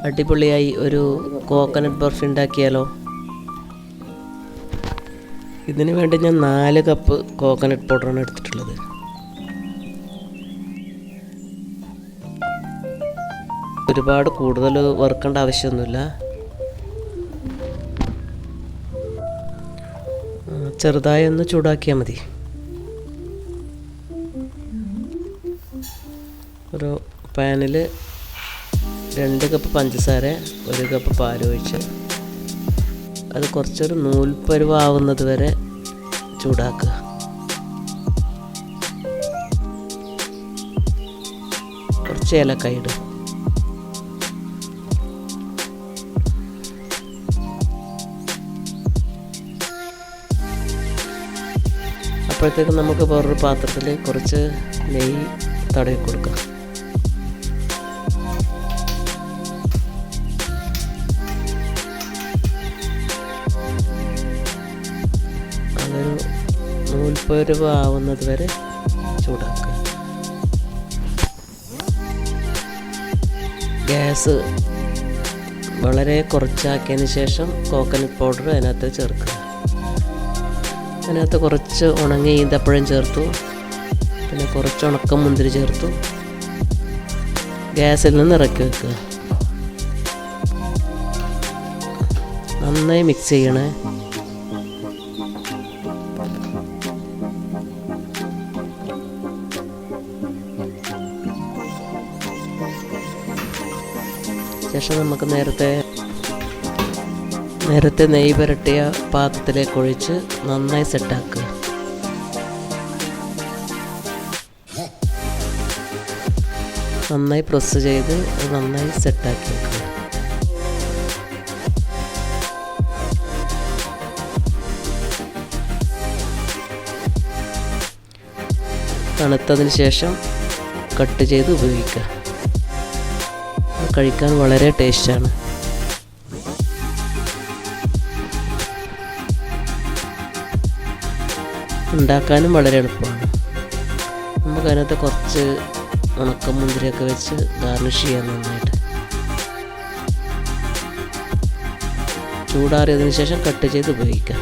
അടിപൊളിയായി ഒരു കോക്കനട്ട് ബർഫി ഉണ്ടാക്കിയാലോ. ഇതിന് വേണ്ടി ഞാൻ 4 കപ്പ് കോക്കനട്ട് പൗഡറാണ് എടുത്തിട്ടുള്ളത്. ഒരുപാട് കൂടുതൽ വറുക്കേണ്ട ആവശ്യമൊന്നുമില്ല. ചെറുതായി ഒന്ന് ചൂടാക്കിയാൽ മതി. ഒരു പാനിൽ 2 കപ്പ് പഞ്ചസാര 1 കപ്പ് പാലൊഴിച്ച് അത് കുറച്ചൊരു നൂൽപ്പരുവാകുന്നത് വരെ ചൂടാക്കുക. കുറച്ച് ഏലക്കായ ഇടുക. അപ്പോഴത്തേക്കും നമുക്ക് വേറൊരു പാത്രത്തിൽ കുറച്ച് നെയ്യ് തടവി കൊടുക്കാം. അതൊരു നൂൽപ്പരുവ് ആവുന്നത് വരെ ചൂടാക്കുക. ഗ്യാസ് വളരെ കുറച്ചാക്കിയതിന് ശേഷം കോക്കനട്ട് പൗഡർ അതിനകത്ത് ചേർക്കുക. അതിനകത്ത് കുറച്ച് ഉണങ്ങിയ ഈന്തപ്പഴം ചേർത്തു. പിന്നെ കുറച്ച് ഉണക്ക മുന്തിരി ചേർത്തു. ഗ്യാസിൽ നിന്ന് ഇറക്കി വെക്കുക. നന്നായി മിക്സ് ചെയ്യണേ. ശേഷം നമുക്ക് നേരത്തെ നെയ്യ് പുരട്ടിയ പാത്രത്തിലേക്ക് ഒഴിച്ച് നന്നായി സെറ്റാക്കുക. നന്നായി പ്രസ് ചെയ്ത് നന്നായി സെറ്റാക്കി വെക്കുക. തണുത്തതിന് ശേഷം കട്ട് ചെയ്ത് ഉപയോഗിക്കുക. കഴിക്കാൻ വളരെ ടേസ്റ്റാണ്. ഉണ്ടാക്കാനും വളരെ എളുപ്പമാണ്. നമുക്ക് അതിനകത്ത് കുറച്ച് ഉണക്ക മുന്തിരിയൊക്കെ വെച്ച് ഗാർണിഷ് ചെയ്യാൻ നന്നായിട്ട്. ചൂടാറിയതിന് ശേഷം കട്ട് ചെയ്ത് ഉപയോഗിക്കാം.